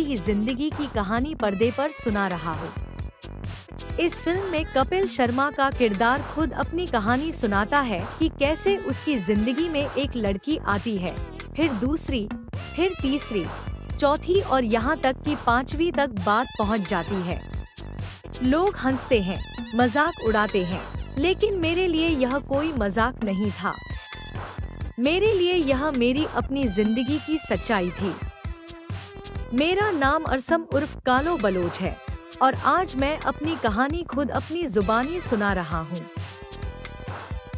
ही जिंदगी की कहानी पर्दे पर सुना रहा हो। इस फिल्म में कपिल शर्मा का किरदार खुद अपनी कहानी सुनाता है कि कैसे उसकी जिंदगी में एक लड़की आती है, फिर दूसरी, फिर तीसरी, चौथी और यहाँ तक कि पांचवी तक बात पहुँच जाती है। लोग हंसते हैं, मजाक उड़ाते हैं, लेकिन मेरे लिए यह कोई मजाक नहीं था। मेरे लिए यह मेरी अपनी जिंदगी की सच्चाई थी। मेरा नाम अरसम उर्फ कालो बलोच है और आज मैं अपनी कहानी खुद अपनी जुबानी सुना रहा हूँ।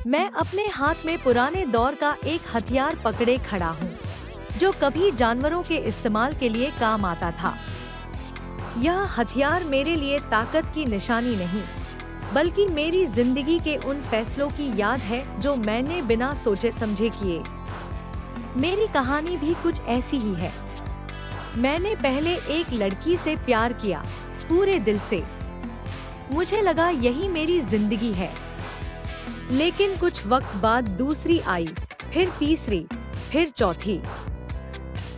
मैं अपने हाथ में पुराने दौर का एक हथियार पकड़े खड़ा हूँ, जो कभी जानवरों के इस्तेमाल के लिए काम आता था। यह हथियार मेरे लिए ताकत की निशानी नहीं, बल्कि मेरी जिंदगी के उन फैसलों की याद है जो मैंने बिना सोचे समझे किए। मेरी कहानी भी कुछ ऐसी ही है। मैंने पहले एक लड़की से प्यार किया, पूरे दिल से। मुझे लगा यही मेरी जिंदगी है। लेकिन कुछ वक्त बाद दूसरी आई, फिर तीसरी, फिर चौथी।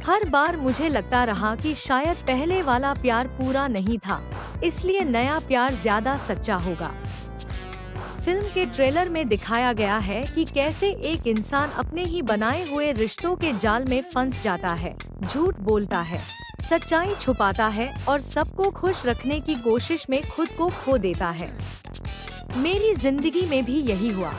हर बार मुझे लगता रहा कि शायद पहले वाला प्यार पूरा नहीं था, इसलिए नया प्यार ज्यादा सच्चा होगा। फिल्म के ट्रेलर में दिखाया गया है कि कैसे एक इंसान अपने ही बनाए हुए रिश्तों के जाल में फंस जाता है, झूठ बोलता है, सच्चाई छुपाता है और सबको खुश रखने की कोशिश में खुद को खो देता है। मेरी जिंदगी में भी यही हुआ।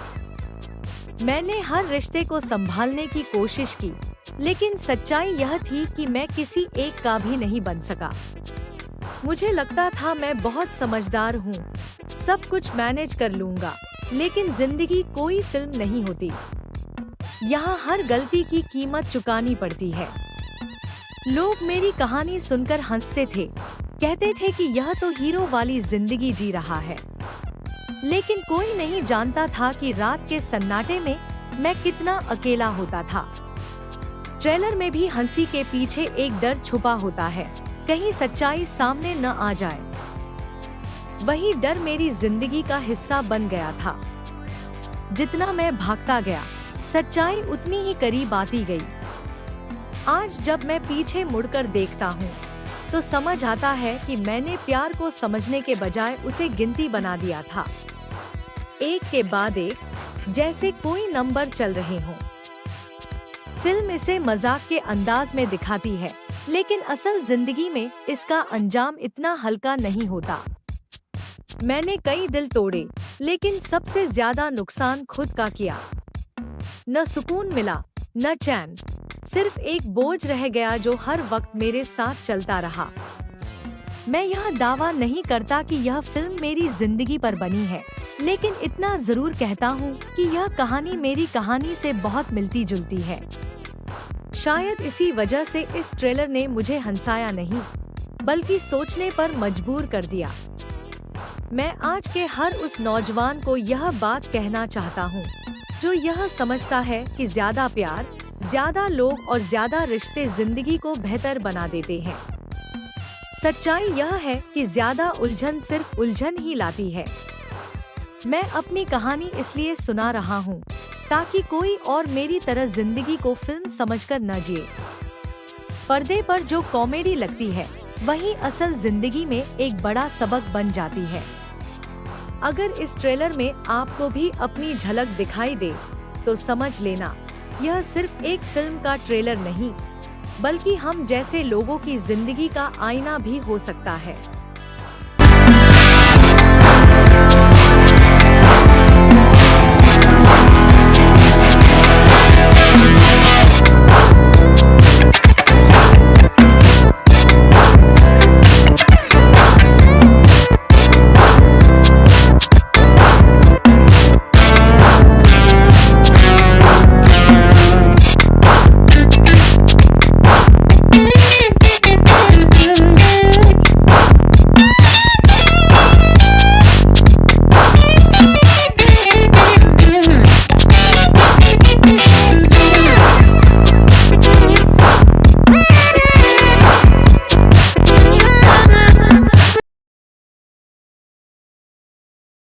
मैंने हर रिश्ते को संभालने की कोशिश की, लेकिन सच्चाई यह थी कि मैं किसी एक का भी नहीं बन सका। मुझे लगता था मैं बहुत समझदार हूँ, सब कुछ मैनेज कर लूँगा, लेकिन जिंदगी कोई फिल्म नहीं होती। यहाँ हर गलती की कीमत चुकानी पड़ती है। लोग मेरी कहानी सुनकर हंसते थे, कहते थे कि यह तो हीरो वाली जिंदगी जी रहा है। लेकिन कोई नहीं जानता था कि रात के सन्नाटे में मैं कितना अकेला होता था। ट्रेलर में भी हंसी के पीछे एक डर छुपा होता है, कहीं सच्चाई सामने न आ जाए। वही डर मेरी जिंदगी का हिस्सा बन गया था। जितना मैं भागता गया, सच्चाई उतनी ही करीब आती गई। आज जब मैं पीछे मुड़कर देखता हूँ, तो समझ आता है कि मैंने प्यार को समझने के बजाय उसे गिनती बना दिया था, एक के बाद एक, जैसे कोई नंबर चल रहे हों। फिल्म इसे मजाक के अंदाज में दिखाती है, लेकिन असल जिंदगी में इसका अंजाम इतना हल्का नहीं होता। मैंने कई दिल तोड़े, लेकिन सबसे ज्यादा नुकसान खुद का किया। न सुकून मिला, न चैन, सिर्फ एक बोझ रह गया जो हर वक्त मेरे साथ चलता रहा। मैं यह दावा नहीं करता कि यह फिल्म मेरी जिंदगी पर बनी है, लेकिन इतना जरूर कहता हूँ कि यह कहानी मेरी कहानी से बहुत मिलती जुलती है। शायद इसी वजह से इस ट्रेलर ने मुझे हंसाया नहीं, बल्कि सोचने पर मजबूर कर दिया। मैं आज के हर उस नौजवान को यह बात कहना चाहता हूँ, जो यह समझता है कि ज्यादा प्यार, ज्यादा लोग और ज्यादा रिश्ते जिंदगी को बेहतर बना देते हैं। सच्चाई यह है कि ज्यादा उलझन सिर्फ उलझन ही लाती है। मैं अपनी कहानी इसलिए सुना रहा हूँ, ताकि कोई और मेरी तरह जिंदगी को फिल्म समझकर न जिए। पर्दे पर जो कॉमेडी लगती है, वही असल जिंदगी में एक बड़ा सबक बन जाती है। अगर इस ट्रेलर में आपको भी अपनी झलक दिखाई दे, तो समझ लेना यह सिर्फ एक फिल्म का ट्रेलर नहीं, बल्कि हम जैसे लोगों की जिंदगी का आईना भी हो सकता है।